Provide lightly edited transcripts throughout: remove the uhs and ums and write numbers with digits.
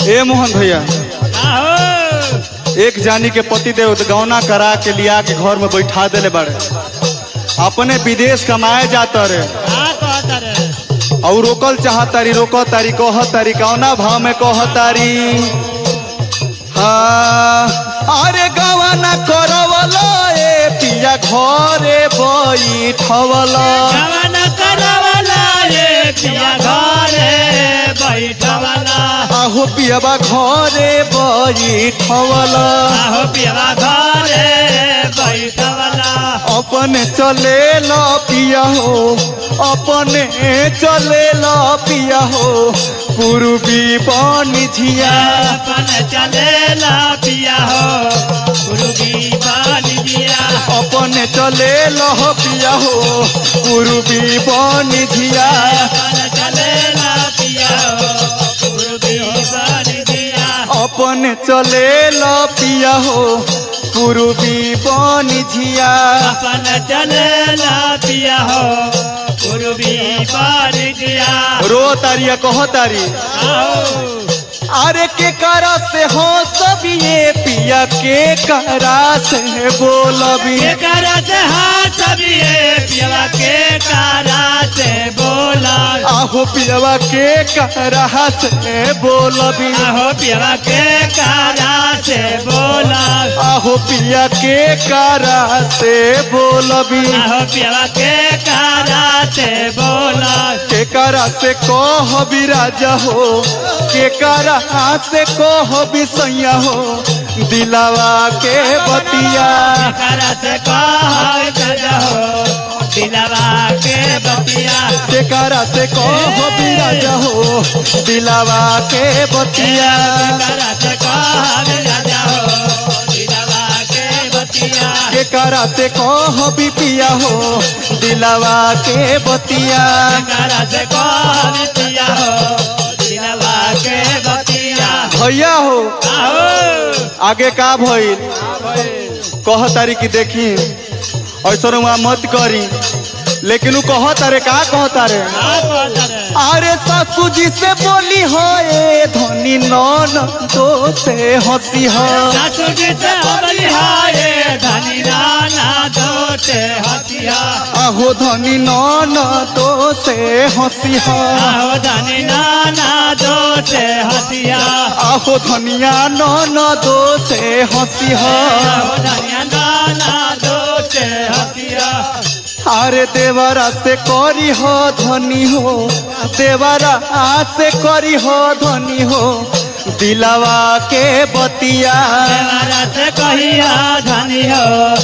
ए मोहन भैया, एक जानी के पति देव गौना करा के लिया के घर में बैठा देले बाड़े, अपने विदेश कमाए जाता रे और रोकल चाहतारी, रोकतारी, कहतारी कौना भाव में कहतारी। हाँ अरे गवाना करवला ए पिया घरे बैठवला, गवाना करवला ए पिया घरे बैठवला, आहो पियाबा घरे बैठवला, आहो पियाबा घरे बैठवला। अपने चले ला पिया हो, अपने चले ला पिया हो, पूर्वी पानी झिया, अपने चले ला पिया हो, पूर्वी पानी झिया, अपने चले ला पिया हो, पूर्वी पानी झिया, अपने चले ला पिया हो, पूर्वी पानी झिया, अपने चले ला पिया हो, पूर्वी पानी झिया, अपने चले ला पिया हो, पूर्वी पानी झिया। रो तारिया कह तारी, अरे के करा से हो सब ये पिया, के करा से बोलबी, के करा से हाँ सब ये पिया, के करा से बोला, आहो पियावा के करा से बोलबी, आहो पिया के करा से बोला, आहो पिया के करा से बोलबी, आहो पिया के करा से बोला, के करा से कहबी राजा हो, के करा से कहबी सैया हो, दिलावा के बतिया, करा से कह हो, दिलावा के बतिया, के करा से कहबी राजा हो, दिलावा के बतिया, करा से कह राजा हो, दिलावा के बतिया, के करा से कहबी पिया हो, दिलावा के बतिया, करा से कह पिया हो, दिलावा के बतिया। भैया हो आहो आगे का भइल कह तारी की देखी, ऐसा वहाँ मत करी, लेकिन कह तारे का कह तारे, अरे सासू जी से बोली हो ए धनी नौन तो से हंसी हो, सासू जी से बोली हाय धनी नाना दोते हसिया, आहो धनी नौन तो से हंसी हो, आहो धनी नाना दोते हसिया, आहो धनिया नौन दो से हंसी हो, आहो धनिया नाना दोते हसिया, अरे देवरा से करी हो धनी हो, देवरा से करी हो धनी हो, दिलावा के बतिया, देवरा से कहिया धनी हो,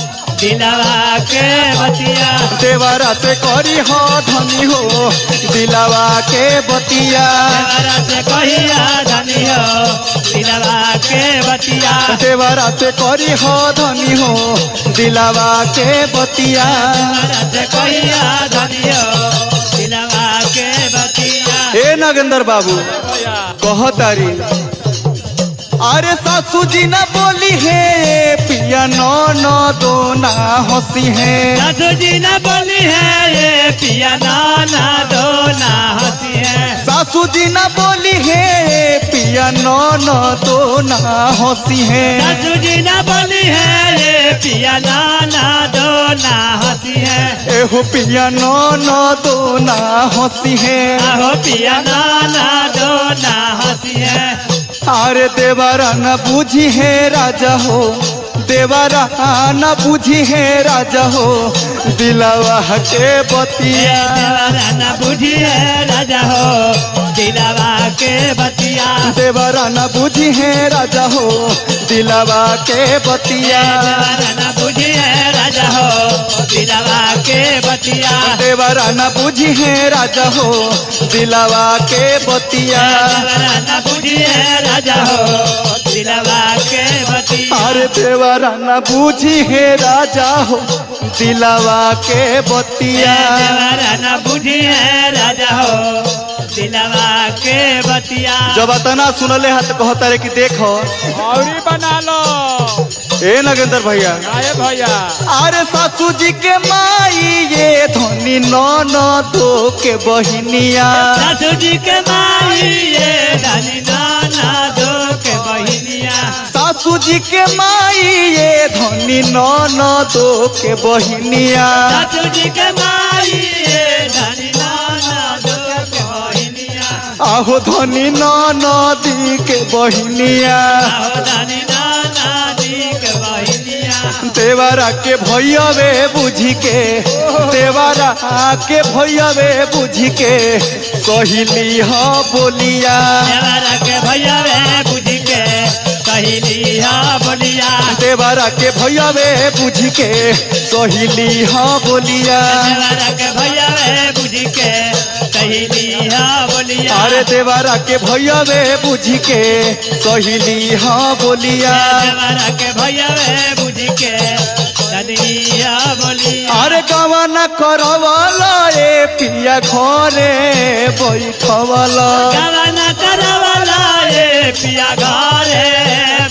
दिलावा के बतिया, देवरा से करी हो धनी हो, दिलावा के बतिया, देवरा से कहिया धनी हो, दिलावा के बतिया, देवरा से करी हो धनी हो, दिलावा के बतिया, देवरा से कहिया धनी हो, दिलावा के बतिया। ए नागेंद्र बाबू कह तारी, अरे सासू जी ना बोली है पिया नौन दो ना हंसी है, सासू जी न बोली है ये पिया नाना दो ना हंसी है, सासू जी ना बोली है पिया नौन दो ना हंसी है, सासू जी न बोली है ये पिया नाना दो ना हंसी है, एहो पिया नौन दो ना हंसी है, आहो पिया नाना दो ना हंसी है, अरे देवरा न बूझी है राजा हो, देवरा न बूझी है राजा हो, दिलावा के बतिया, देवरा न बुझी है राजा हो, दिलावा के बतिया, देवरा न बूझी है राजा हो, दिलावा के बतिया, देवरा न बुझी है राजा हो, दिलावा के बतिया, देवरा न बूझी है राजा हो, दिलावा के बतिया, देवरा न बुझी है राजा हो, दिलावा के बतिया, अरे देवरा न बूझी है राजा हो, दिलावा के बतिया, देवरा न बुझी है राजा हो, दिलावा के बतिया। जब अतना सुनले हाथ कहता रे कि देखो औरी बना लो ए नगेंद्र भैया, आए भैया। अरे सासू जी के माई ये धनी नौन दो के बहिनिया, सासू जी के माई ये धनी नाना दो सासू जी के माई ये धनी ननदो के बहिनिया सासू जी के माई ये धनी ननदो के बहिनिया आहो धनी ननदी के बहिनिया आहो धनी ननदी के बहिनिया देवरा के भैयावे बुझी के देवरा के भैयावे बुझी के कहली हा बोलिया देवरा के भैया वे बुझ के कहली हा बोलिया देवरा के भैयावे बुझी के कहली हा बोलिया देवरा के भैया वे बुझ के कहली हा बोलिया अरे देवरा के भैयावे बुझी के कहली हा बोलिया देवरा के भैया वे बुझ के कहली हा बोलिया अरे गवाना करवाला ए पिया घरे बैठवाला गवाना करवाला ये पिया घरे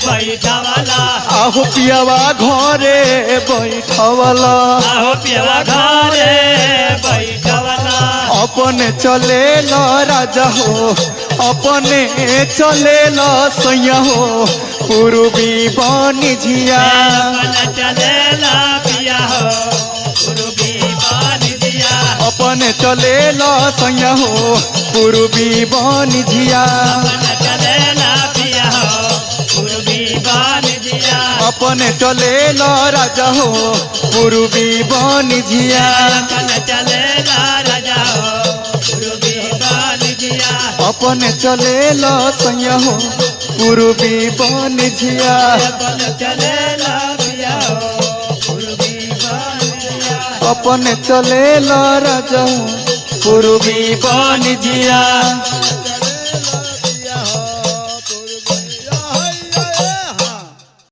बैठवाला आहो पियावा घरे बैठवाला आहो पिया घरे बैठवाला अपने चले ल राजा हो अपने चले ल सैया हो पूर्वी बनी झिया अपन चलेला पिया हो गुरुबी बान दिया अपने चले ल सैया हो पूर्वी बनी झिया अपन चलेला पिया हो गुरुबी बान दिया अपने चले ल राजा हो पूर्वी बनी झिया अपन चलेला राजा हो गुरुबी बान दिया अपने चले ल सैया हो पूर्वी बनी झिया अपन चलेला पिया हो गुरुबी बान दिया अपने चले ल राजा हो पूर्वी बनी झिया